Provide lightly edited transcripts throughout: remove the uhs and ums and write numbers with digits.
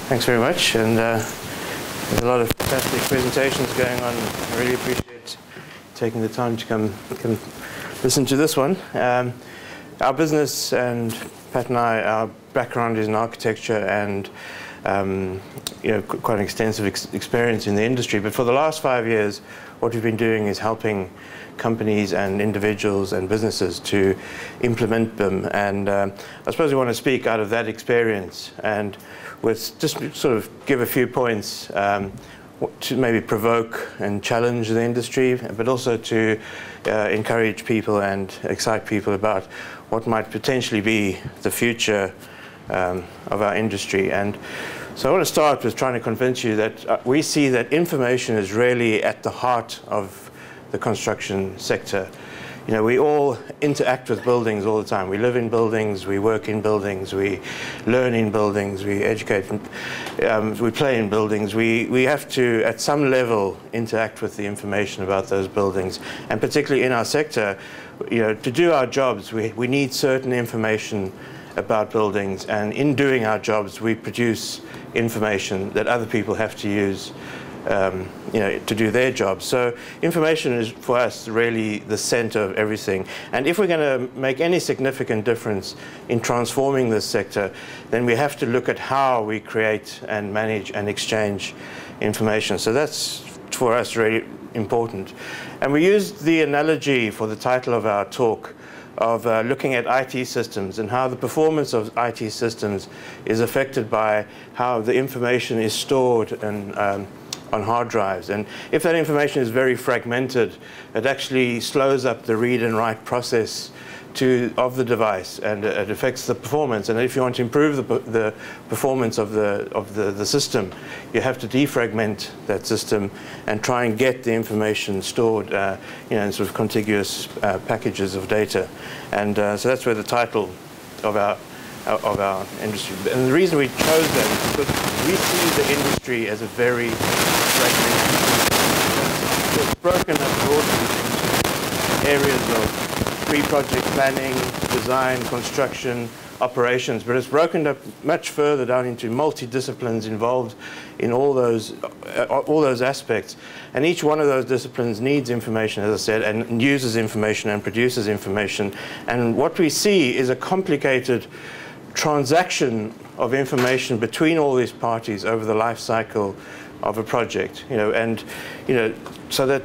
Thanks very much. And there's a lot of fantastic presentations going on. I really appreciate taking the time to come listen to this one. Our business, and Pat and I, our background is in architecture and quite an extensive experience in the industry. But for the last 5 years, what we've been doing is helping companies and individuals and businesses to implement BIM. And I suppose we want to speak out of that experience and with just sort of give a few points to maybe provoke and challenge the industry, but also to encourage people and excite people about what might potentially be the future of our industry. And so I want to start with trying to convince you that we see that information is really at the heart of the construction sector. You know, we all interact with buildings all the time. We live in buildings, we work in buildings, we learn in buildings, we educate, we play in buildings. We have to, at some level, interact with the information about those buildings. And particularly in our sector, you know, to do our jobs, we need certain information about buildings. And in doing our jobs, we produce information that other people have to use to do their job. So information is, for us, really the center of everything. And if we're going to make any significant difference in transforming this sector, then we have to look at how we create and manage and exchange information. So that's, for us, really important. And we used the analogy for the title of our talk of looking at IT systems and how the performance of IT systems is affected by how the information is stored and on hard drives. And if that information is very fragmented, it actually slows up the read and write process of the device, and it affects the performance. And if you want to improve the performance of the system, you have to defragment that system and try and get the information stored in sort of contiguous packages of data. And so that's where the title of our industry. And the reason we chose that is because we see the industry as a very fragmented. It's broken up broadly into areas of pre-project planning, design, construction, operations, but it's broken up much further down into multidisciplines involved in all those aspects. And each one of those disciplines needs information, as I said, and uses information and produces information. And what we see is a complicated transaction of information between all these parties over the life cycle of a project, so that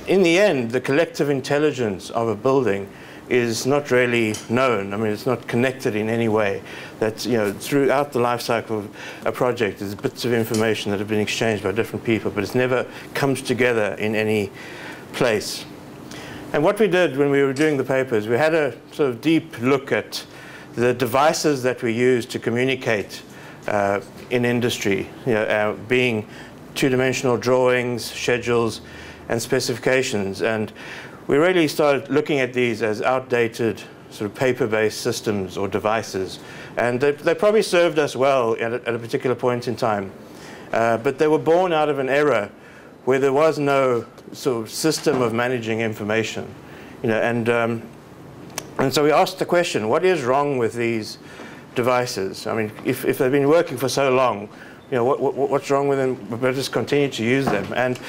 in the end, the collective intelligence of a building is not really known. I mean, it's not connected in any way. That, throughout the life cycle of a project, there's bits of information that have been exchanged by different people, but it never comes together in any place. And what we did when we were doing the papers, we had a sort of deep look at the devices that we use to communicate in industry, being two-dimensional drawings, schedules, and specifications. And we really started looking at these as outdated sort of paper-based systems or devices. And they probably served us well at a particular point in time. But they were born out of an era where there was no sort of system of managing information. And so we asked the question, what is wrong with these devices? I mean, if they've been working for so long, what's wrong with them? We'll just continue to use them. And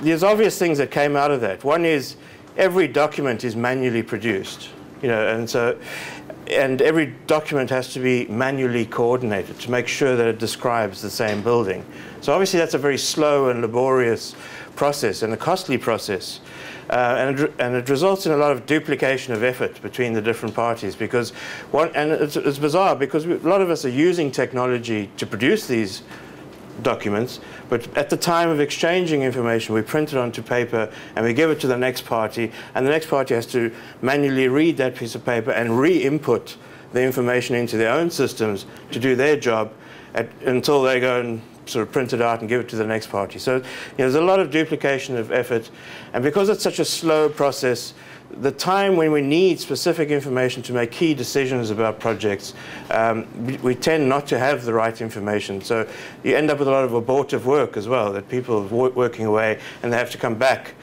there's obvious things that came out of that. One is every document is manually produced, and every document has to be manually coordinated to make sure that it describes the same building. So obviously that's a very slow and laborious process and a costly process. And it results in a lot of duplication of effort between the different parties, because it's bizarre because a lot of us are using technology to produce these documents, but at the time of exchanging information, we print it onto paper and we give it to the next party, and the next party has to manually read that piece of paper and re-input the information into their own systems to do their job until they go and sort of print it out and give it to the next party. So there's a lot of duplication of effort, and because it's such a slow process, the time when we need specific information to make key decisions about projects, we tend not to have the right information. So you end up with a lot of abortive work as well, that people are working away and they have to come back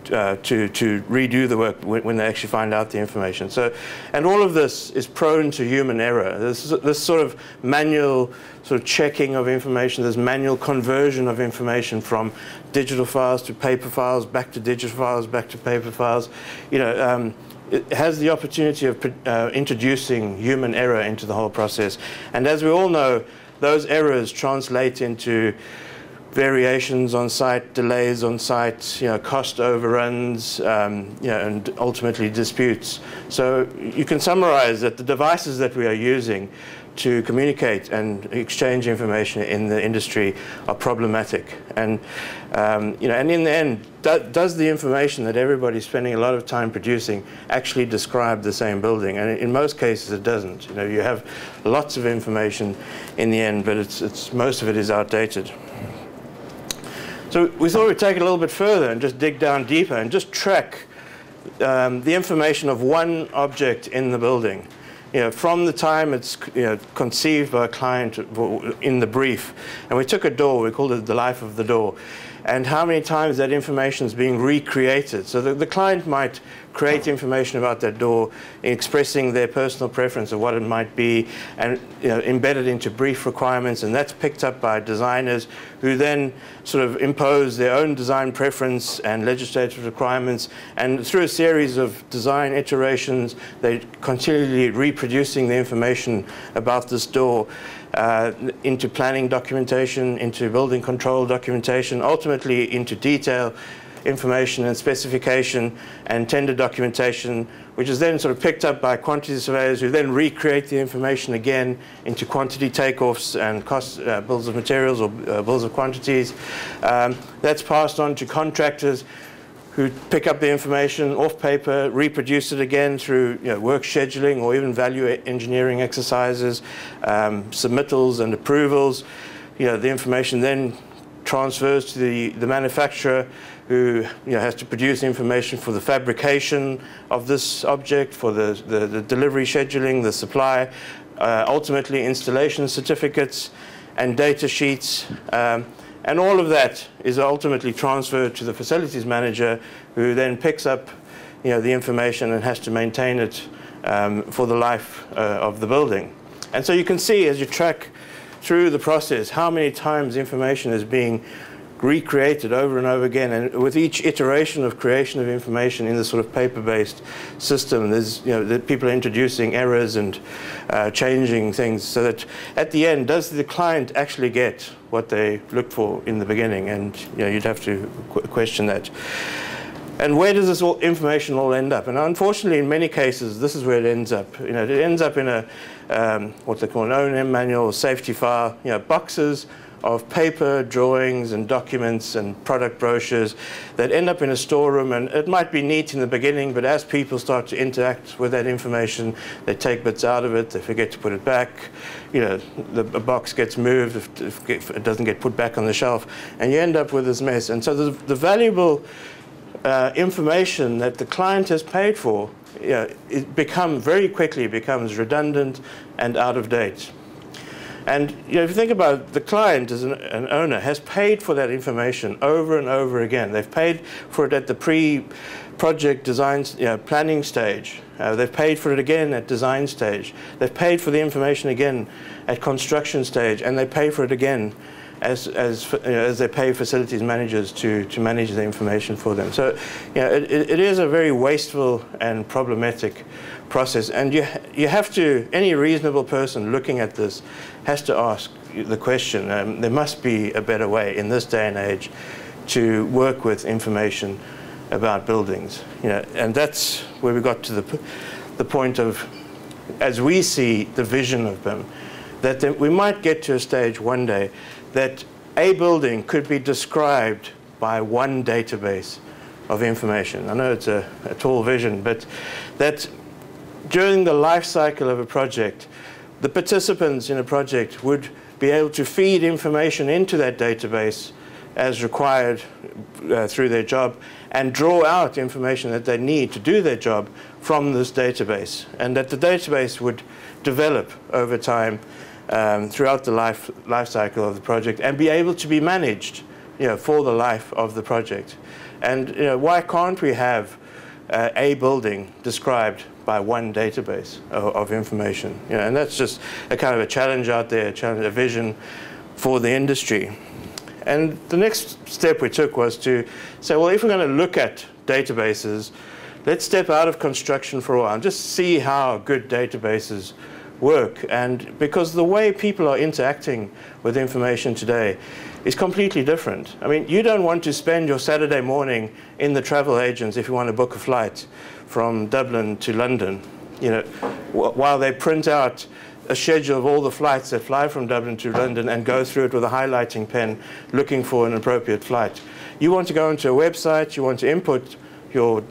to redo the work when they actually find out the information. So, and all of this is prone to human error. This sort of manual sort of checking of information, this manual conversion of information from digital files to paper files, back to digital files, back to paper files. You know, it has the opportunity of introducing human error into the whole process. And as we all know, those errors translate into variations on site, delays on site, you know, cost overruns, you know, and ultimately disputes. So you can summarize that the devices that we are using to communicate and exchange information in the industry are problematic. And you know, and in the end, does the information that everybody's spending a lot of time producing actually describe the same building? And in most cases, it doesn't. You know, you have lots of information in the end, but most of it is outdated. So we thought we'd take it a little bit further and just dig down deeper and just track the information of one object in the building. You know, from the time it's conceived by a client in the brief. And we took a door, we called it the life of the door. And how many times that information is being recreated. So the client might create information about that door, expressing their personal preference of what it might be, and embed it into brief requirements, and that's picked up by designers who then sort of impose their own design preference and legislative requirements, and through a series of design iterations, they're continually reproducing the information about this door into planning documentation, into building control documentation, ultimately into detail information and specification and tender documentation, which is then sort of picked up by quantity surveyors who then recreate the information again into quantity takeoffs and cost bills of materials or bills of quantities. That's passed on to contractors who pick up the information off paper, reproduce it again through work scheduling or even value engineering exercises, submittals and approvals. The information then transfers to the manufacturer, who has to produce information for the fabrication of this object, for the delivery scheduling, the supply, ultimately installation certificates and data sheets. And all of that is ultimately transferred to the facilities manager, who then picks up the information and has to maintain it for the life of the building. And so you can see, as you track through the process, how many times information is being recreated over and over again, and with each iteration of creation of information in this sort of paper-based system, there's people are introducing errors and changing things, so that at the end, does the client actually get what they looked for in the beginning? And you'd have to question that. And where does this information all end up? And unfortunately, in many cases, this is where it ends up. It ends up in a what they call an O&M manual or safety file, boxes of paper, drawings, and documents, and product brochures that end up in a storeroom. And it might be neat in the beginning, but as people start to interact with that information, they take bits out of it, they forget to put it back. The box gets moved if it doesn't get put back on the shelf, and you end up with this mess. And so the valuable information that the client has paid for, it very quickly becomes redundant and out of date. And if you think about it, the client as an owner has paid for that information over and over again. They've paid for it at the pre-project design planning stage. They've paid for it again at design stage. They've paid for the information again at construction stage, and they pay for it again as they pay facilities managers to manage the information for them. So it is a very wasteful and problematic process, and you have to, any reasonable person looking at this has to ask the question, there must be a better way in this day and age to work with information about buildings. And that's where we got to the point of, as we see the vision of BIM, that we might get to a stage one day that a building could be described by one database of information. I know it's a tall vision, but that during the life cycle of a project, the participants in a project would be able to feed information into that database as required through their job, and draw out information that they need to do their job from this database, and that the database would develop over time throughout the life cycle of the project, and be able to be managed for the life of the project. And why can't we have a building described by one database of information? And that's just a kind of a challenge out there, a vision for the industry. And the next step we took was to say, well, if we're going to look at databases, let's step out of construction for a while and just see how good databases work. And because the way people are interacting with information today is completely different. I mean, you don't want to spend your Saturday morning in the travel agents if you want to book a flight from Dublin to London, while they print out a schedule of all the flights that fly from Dublin to London and go through it with a highlighting pen looking for an appropriate flight. You want to go onto a website, you want to input your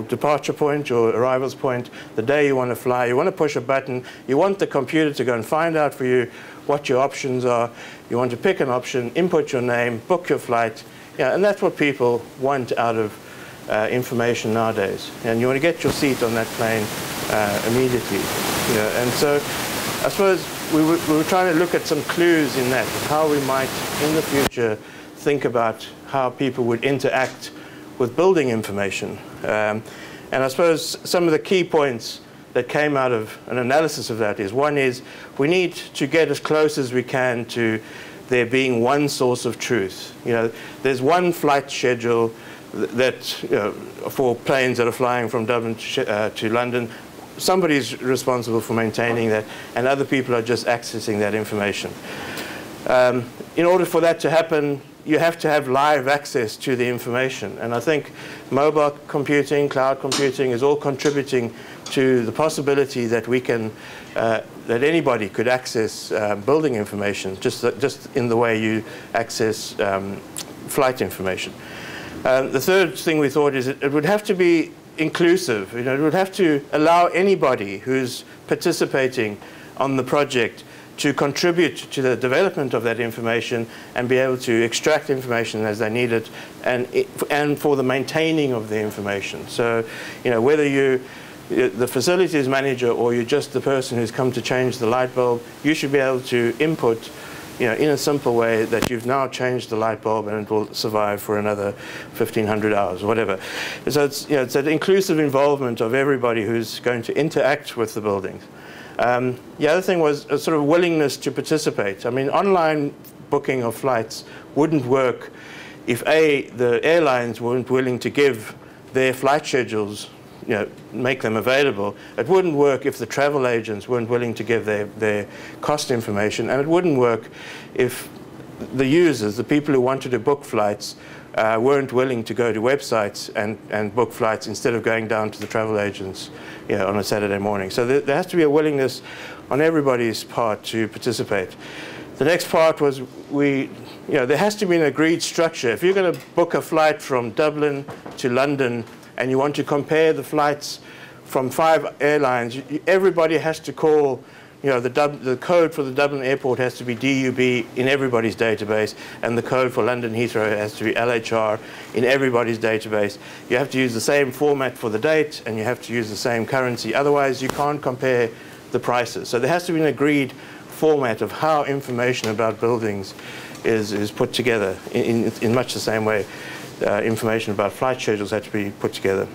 departure point, your arrivals point, the day you want to fly. You want to push a button. You want the computer to go and find out for you what your options are. You want to pick an option, input your name, book your flight. And that's what people want out of information nowadays. And you want to get your seat on that plane immediately. And so I suppose we were trying to look at some clues in that, how we might, in the future, think about how people would interact with building information. And I suppose some of the key points that came out of an analysis of that is, one is we need to get as close as we can to there being one source of truth. There's one flight schedule that for planes that are flying from Dublin to London. Somebody's responsible for maintaining that, and other people are just accessing that information. In order for that to happen, you have to have live access to the information. And I think mobile computing, cloud computing is all contributing to the possibility that we can, that anybody could access building information, just in the way you access flight information. The third thing we thought is it would have to be inclusive. It would have to allow anybody who's participating on the project to contribute to the development of that information and be able to extract information as they need it, and for the maintaining of the information. So, whether you're the facilities manager or you're just the person who's come to change the light bulb, you should be able to input, in a simple way that you've now changed the light bulb and it will survive for another 1,500 hours or whatever. So it's, it's an inclusive involvement of everybody who's going to interact with the buildings. The other thing was a sort of willingness to participate. I mean, online booking of flights wouldn't work if the airlines weren't willing to give their flight schedules, make them available. It wouldn't work if the travel agents weren't willing to give their cost information, and it wouldn't work if the users, the people who wanted to book flights, weren't willing to go to websites and book flights instead of going down to the travel agents on a Saturday morning. So there has to be a willingness on everybody's part to participate. The next part was there has to be an agreed structure. If you're going to book a flight from Dublin to London and you want to compare the flights from 5 airlines, everybody has to call, the code for the Dublin airport has to be DUB in everybody's database, and the code for London Heathrow has to be LHR in everybody's database. You have to use the same format for the date, and you have to use the same currency. Otherwise, you can't compare the prices. So there has to be an agreed format of how information about buildings is put together in much the same way information about flight schedules had to be put together.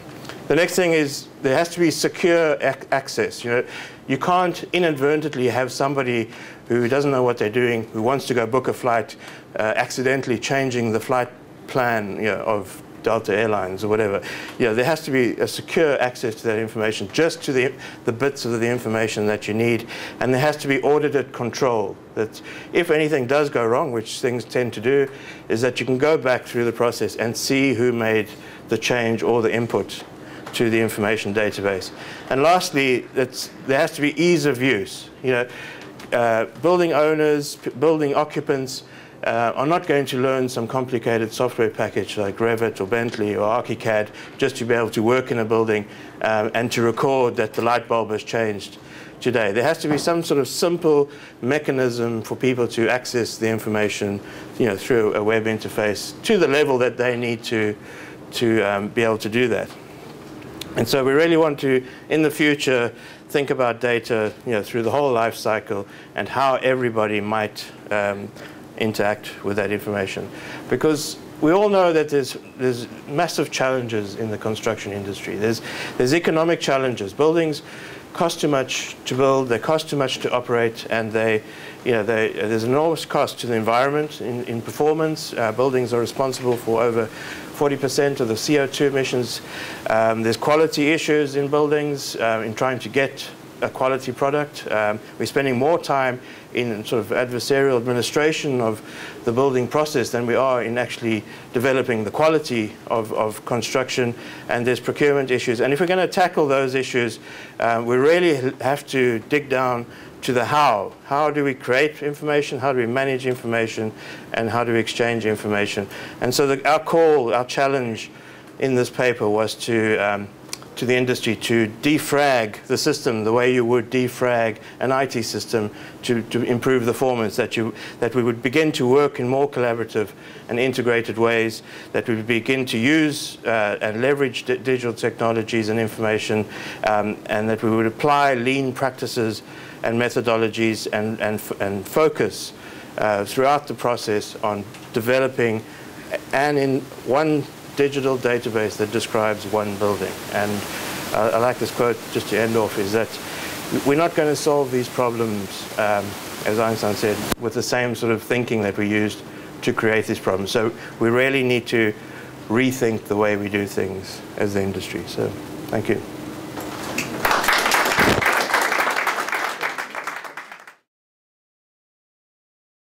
The next thing is there has to be secure access. You can't inadvertently have somebody who doesn't know what they're doing, who wants to go book a flight, accidentally changing the flight plan of Delta Airlines or whatever. There has to be a secure access to that information, just to the bits of the information that you need, and there has to be audited control. That if anything does go wrong, which things tend to do, is that you can go back through the process and see who made the change or the input to the information database. And lastly, there has to be ease of use. Building owners, building occupants are not going to learn some complicated software package like Revit or Bentley or ArchiCAD just to be able to work in a building and to record that the light bulb has changed today. There has to be some sort of simple mechanism for people to access the information through a web interface to the level that they need to be able to do that. And so we really want to, in the future, think about data through the whole life cycle and how everybody might interact with that information. Because we all know that there's massive challenges in the construction industry. There's economic challenges. Buildings cost too much to build, they cost too much to operate, and there's enormous cost to the environment in performance. Buildings are responsible for over 40% of the CO2 emissions. There's quality issues in buildings in trying to get a quality product. We're spending more time in sort of adversarial administration of the building process than we are in actually developing the quality of construction, and there's procurement issues. And if we're going to tackle those issues, we really have to dig down to the how. How do we create information? How do we manage information? And how do we exchange information? And so our challenge in this paper was to the industry to defrag the system the way you would defrag an IT system to improve the performance, that we would begin to work in more collaborative and integrated ways, that we would begin to use and leverage digital technologies and information, and that we would apply lean practices and methodologies and focus throughout the process on developing and in one digital database that describes one building. And I like this quote just to end off, is that we're not going to solve these problems, as Einstein said, with the same sort of thinking that we used to create these problems. So we really need to rethink the way we do things as the industry. So thank you.